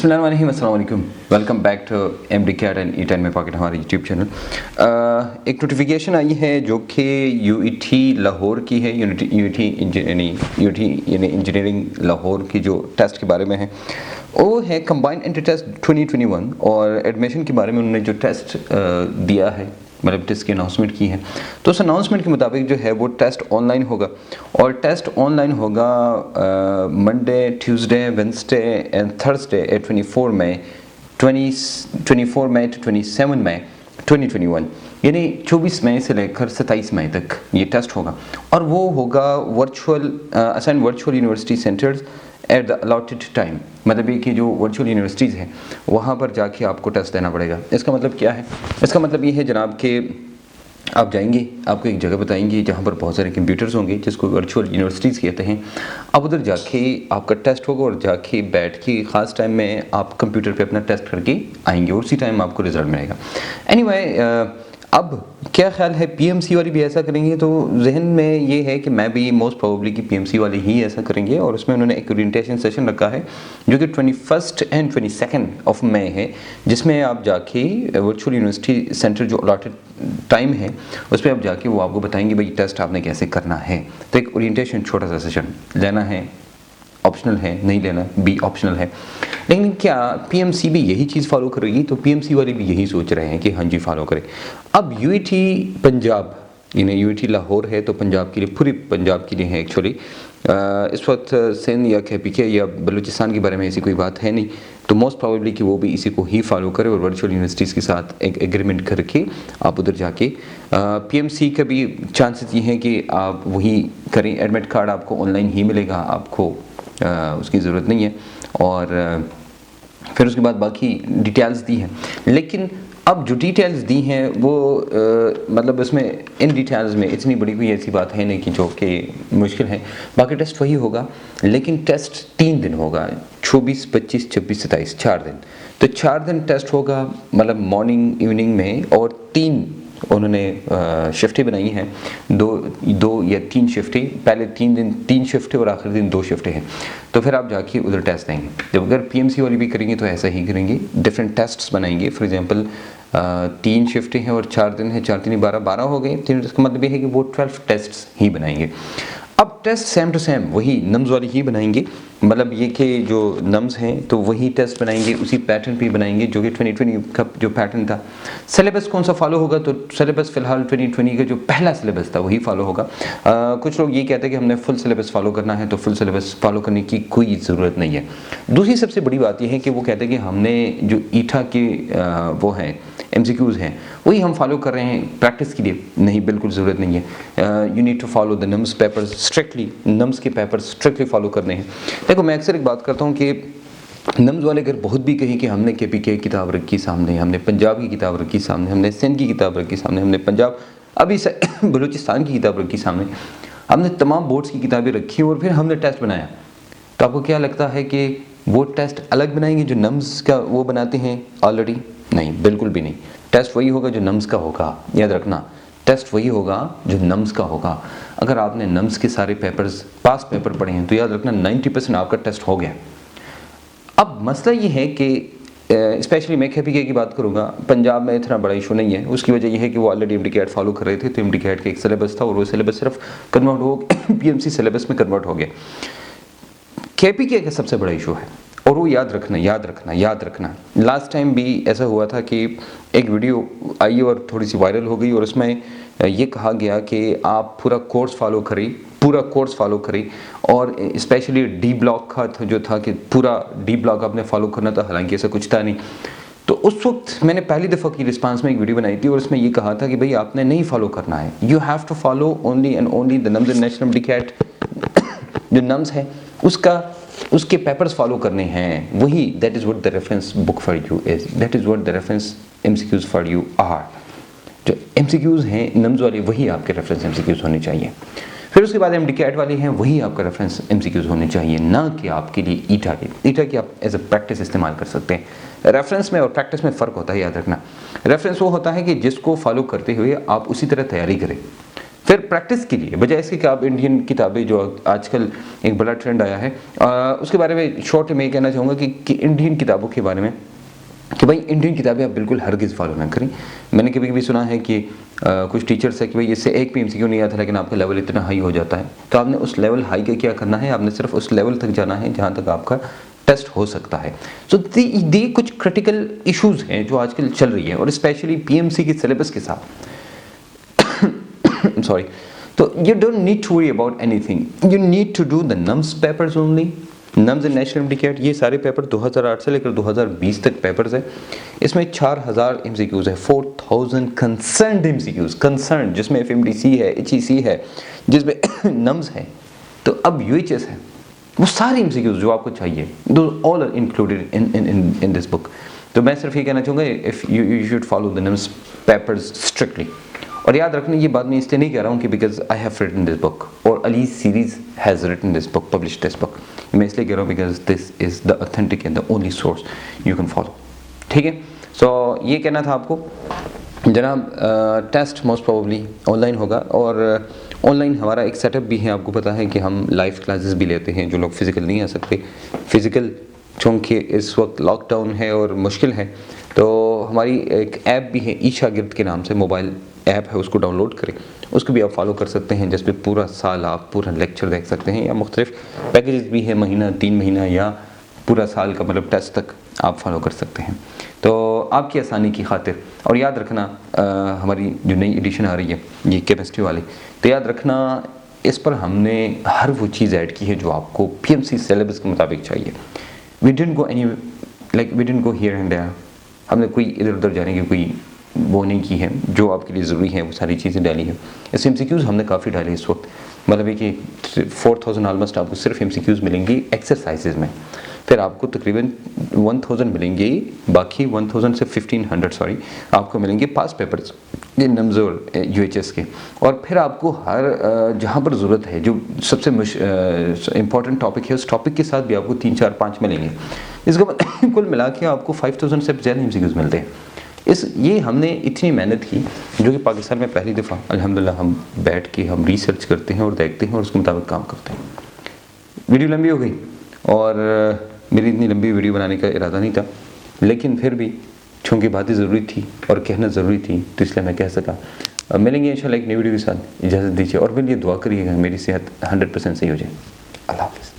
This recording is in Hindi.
बिस्मिल्लाहिर्रहमानिर्रहीम, अस्सलाम वालेकुम। Welcome back to MD CAT and eat and my pocket, हमारे यूट्यूब चैनल। एक नोटिफिकेशन आई है जो कि यूईटी लाहौर की है, यूईटी इंजीनियरिंग लाहौर की जो टेस्ट के बारे में है वो है कंबाइंड एंट्री टेस्ट 2021। और एडमिशन के बारे में उन्होंने जो टेस्ट दिया है, मतलब टेस्ट की अनाउंसमेंट की है, तो उस अनाउंसमेंट के मुताबिक जो है वो टेस्ट ऑनलाइन होगा। और टेस्ट ऑनलाइन होगा Monday, Tuesday, Wednesday and Thursday at 24 May to 27 May 2021, यानी 24 मई से लेकर 27 मई तक ये टेस्ट होगा। और वो होगा virtual assign virtual university centres at the allotted time. मतलब ये कि जो वर्चुअल यूनिवर्सिटीज़ हैं वहाँ पर जाके आपको टेस्ट देना पड़ेगा। इसका मतलब क्या है? इसका मतलब ये है जनाब कि आप जाएंगे, आपको एक जगह बताएंगे जहाँ पर बहुत सारे कंप्यूटर्स होंगे जिसको वर्चुअल यूनिवर्सिटीज़ कहते हैं। आप उधर जाके आपका टेस्ट होगा और जाके बैठ के ख़ास टाइम में आप कंप्यूटर पे अपना टेस्ट करके आएंगे और उसी टाइम आपको रिज़ल्ट मिलेगा। एनीवे, अब क्या ख्याल है, पीएमसी वाली भी ऐसा करेंगे? तो जहन में ये है कि मैं भी मोस्ट प्रोबेबली कि पीएमसी वाले ही ऐसा करेंगे। और उसमें उन्होंने एक ओरिएंटेशन सेशन रखा है जो कि 21 एंड 22 ऑफ मई है, जिसमें आप जाके वर्चुअल यूनिवर्सिटी सेंटर जो अलॉटेड टाइम है उस पर आप जाके वो आपको बताएंगे भाई टेस्ट आपने कैसे करना है। तो एक ओरिएंटेशन छोटा सा सेशन लेना है, ऑप्शनल है, नहीं लेना भी ऑप्शनल है। लेकिन क्या पीएमसी भी यही चीज़ फॉलो करेगी? तो पीएमसी वाले भी यही सोच रहे हैं कि हाँ जी फॉलो करें। अब यूईटी पंजाब, यानी यूईटी लाहौर है तो पंजाब के लिए, पूरी पंजाब के लिए है एक्चुअली। इस वक्त सिंध या केपीके या बलूचिस्तान के बारे में ऐसी कोई बात है नहीं, तो मोस्ट प्रोबेबली कि वो भी इसी को ही फॉलो करे और वर्चुअल यूनिवर्सिटीज़ के साथ एक एग्रीमेंट करके आप उधर जाके पीएमसी का भी चांसेस ये हैं कि आप वही करें। एडमिट कार्ड आपको ऑनलाइन ही मिलेगा, आपको उसकी ज़रूरत नहीं है। और फिर उसके बाद बाकी डिटेल्स दी हैं। लेकिन अब जो डिटेल्स दी हैं वो मतलब उसमें इन डिटेल्स में इतनी बड़ी कोई ऐसी बात है नहीं कि जो कि मुश्किल है। बाकी टेस्ट वही होगा, लेकिन टेस्ट 3 दिन होगा, 24, 25, 26, 27, 4 दिन। तो 4 दिन टेस्ट होगा, मतलब मॉर्निंग इवनिंग में, और 3 उन्होंने शिफ्टें बनाई हैं, दो या 3 शिफ्टें। पहले 3 दिन 3 शिफ्टें और आखिरी दिन 2 शिफ्टें हैं। तो फिर आप जाके उधर टेस्ट देंगे। जब अगर पीएमसी वाली भी करेंगे तो ऐसा ही करेंगे, डिफरेंट टेस्ट्स बनाएंगे। फॉर एग्जांपल 3 शिफ्टें हैं और 4 दिन है, 4 3 12 हो गए। इसका मतलब ये है कि वो 12 टेस्ट्स ही बनाएंगे। अब टेस्ट सेम टू सेम वही नम्स वाली ही बनाएंगे, मतलब ये कि जो नम्स हैं तो वही टेस्ट बनाएंगे, उसी पैटर्न पे बनाएंगे जो कि 2020 का जो पैटर्न था। सिलेबस कौन सा फॉलो होगा? तो सिलेबस फ़िलहाल 2020 का जो पहला सिलेबस था वही फॉलो होगा। कुछ लोग ये कहते हैं कि हमने फुल सिलेबस फॉलो करना है, तो फुल सिलेबस फॉलो करने की कोई ज़रूरत नहीं है। दूसरी सबसे बड़ी बात यह है कि वो कहते हैं कि हमने जो ईटा के वो हैं MCQs हैं वही हम फॉलो कर रहे हैं प्रैक्टिस के लिए। नहीं, बिल्कुल ज़रूरत नहीं है। You need to follow the NUMS papers strictly, NUMS के पेपर स्ट्रिक्टली फॉलो करने हैं। देखो, मैं अक्सर एक बात करता हूँ कि नम्स वाले अगर बहुत भी कहीं कि हमने KPK की किताब रखी सामने, हमने पंजाब की किताब रखी सामने, हमने सिंध की किताब रखी सामने, हमने पंजाब अभी बलूचिस्तान की किताब रखी सामने, हमने तमाम बोर्ड्स की किताबें रखी और फिर हमने टेस्ट बनाया, तो आपको क्या लगता है कि वो टेस्ट अलग बनाएंगे जो नम्स का वो बनाते हैं ऑलरेडी? नहीं, बिल्कुल भी नहीं। टेस्ट वही होगा जो नम्स का होगा, याद रखना। टेस्ट वही होगा जो नम्स का होगा। अगर आपने नम्स के सारे पेपर्स पास पेपर पढ़े हैं तो याद रखना 90% आपका टेस्ट हो गया। अब मसला ये है कि स्पेशली मैं KPK की बात करूँगा, पंजाब में इतना बड़ा इशू नहीं है। उसकी वजह यह है कि वो ऑलरेडी MD-CAT फॉलो कर रहे थे, तो MD-CAT का एक सिलेबस था और वो सिलेबस सिर्फ कन्वर्ट हो PMC सिलेबस में कन्वर्ट हो गया। KPK का सबसे बड़ा इशू है और वो याद रखना। लास्ट टाइम भी ऐसा हुआ था कि एक वीडियो आई और थोड़ी सी वायरल हो गई और उसमें ये कहा गया कि आप पूरा कोर्स फॉलो करें और स्पेशली D ब्लॉक का जो था कि पूरा D ब्लॉक आपने फॉलो करना था, हालांकि ऐसा कुछ था नहीं। तो उस वक्त मैंने पहली दफ़ा की रिस्पांस में एक वीडियो बनाई थी और उसमें ये कहा था कि भाई आपने नहीं फॉलो करना है, you have to follow only and only the NUMS national MD-CAT जो नम्स है उसके पेपर्स फॉलो करने हैं, वही that is what the reference book for you is, that is what the reference MCQs for you are. जो MCQs हैं नम्स वाले वही आपके रेफरेंस MCQs होने चाहिए। फिर उसके बाद MD-CAT वाले हैं वही आपका रेफरेंस MCQs होने चाहिए, ना कि आपके लिए ईटा की आप एज अ प्रैक्टिस इस्तेमाल कर सकते हैं। रेफरेंस में और प्रैक्टिस में फ़र्क होता है, याद रखना। रेफरेंस वो होता है कि जिसको फॉलो करते हुए आप उसी तरह तैयारी करें। फिर प्रैक्टिस के लिए बजाय इसके कि आप इंडियन किताबें जो आजकल एक बड़ा ट्रेंड आया है उसके बारे में शॉर्ट में ये कहना चाहूँगा कि इंडियन किताबों के बारे में कि भाई इंडियन किताबें आप बिल्कुल हरगिज़ फॉलो ना करें। मैंने कभी कभी सुना है कि कुछ टीचर्स है कि भाई इससे एक भी एमसीक्यू नहीं आता लेकिन आपका लेवल इतना हाई हो जाता है, तो आपने उस लेवल हाई का क्या करना है, आपने सिर्फ उस लेवल तक जाना है जहाँ तक आपका टेस्ट हो सकता है। सो दे कुछ क्रिटिकल इश्यूज़ हैं जो आजकल चल रही है और स्पेशली पीएमसी के सिलेबस के साथ सॉरी, तो you don't need to worry about anything, you need to do the NUMS papers only, NUMS and National MDCAT, ये सारे पेपर 2008 से लेकर 2020 तक पेपर्स है। इसमें 4000 MCQs है, 4000 कंसर्न्ड MCQs, कंसर्न्ड जिसमें FMDC है, HEC है, जिसमें NUMS है, तो अब UHS है, वो सारे MCQs जो आपको चाहिए, those all are included in this book। तो मैं सिर्फ ये कहना चाहूँगा if you should follow the NUMS papers strictly। और याद रखना ये बात मैं इसलिए नहीं कह रहा हूँ कि because I have written this book और Ali series has written this book, publish this book, मैं इसलिए कह रहा हूँ because this is the authentic and the only source you can follow. ठीक है, सो ये कहना था आपको जनाब। टेस्ट मोस्ट प्रोबेबली ऑनलाइन होगा और ऑनलाइन हमारा एक सेटअप भी है, आपको पता है कि हम लाइव क्लासेस भी लेते हैं जो लोग फिज़िकल नहीं आ सकते। फिज़िकल चूँकि इस वक्त लॉकडाउन है और मुश्किल है, तो हमारी एक ऐप भी है ई-शागिर्द के नाम से, मोबाइल ऐप है, उसको डाउनलोड करें, उसको भी आप फॉलो कर सकते हैं, जिसमें पूरा साल आप पूरा लेक्चर देख सकते हैं, या मुख्तलिफ पैकेजेस भी है, महीना 3 महीना या पूरा साल का मतलब टेस्ट तक आप फॉलो कर सकते हैं। तो आपकी आसानी की खातिर, और याद रखना हमारी जो नई एडिशन आ रही है ये केमिस्ट्री वाली, तो याद रखना इस पर हमने हर वो चीज़ ऐड की है जो आपको पीएमसी सिलेबस के मुताबिक चाहिए। We didn't go any we didn't go here and there, हमने कोई इधर उधर जाने की कोई वो नहीं की है, जो आपके लिए ज़रूरी है वो सारी चीज़ें डाली है। इस MCQs हमने काफ़ी डाले इस वक्त, मतलब है कि 4000 ऑलमोस्ट आपको सिर्फ MCQs मिलेंगी एक्सरसाइजेज में, फिर आपको तकरीबन 1000 मिलेंगे, बाकी 1000 से 1500 सॉरी आपको मिलेंगे पास पेपर्स ये NUMS और UHS के, और फिर आपको हर जहाँ पर ज़रूरत है जो सबसे इम्पॉर्टेंट टॉपिक है उस टॉपिक के साथ भी आपको 3 4 5 मिलेंगे। इसके बाद कुल मिला के आपको 5000 से ज़्यादा MCQs मिलते हैं। ये हमने इतनी मेहनत की जो कि पाकिस्तान में पहली दफ़ा अल्हम्दुलिल्लाह हम बैठ के हम रिसर्च करते हैं और देखते हैं और उसके मुताबिक काम करते हैं। वीडियो लंबी हो गई और मेरी इतनी लंबी वीडियो बनाने का इरादा नहीं था, लेकिन फिर भी चूँकि बातें ज़रूरी थी और कहना ज़रूरी थी तो इसलिए मैं कह सका। मिलेंगे इंशाल्लाह एक नई वीडियो के साथ, इजाज़त दीजिए और मेरे लिए दुआ करिएगा मेरी सेहत 100% सही हो जाए। अल्लाह हाफ़िज़।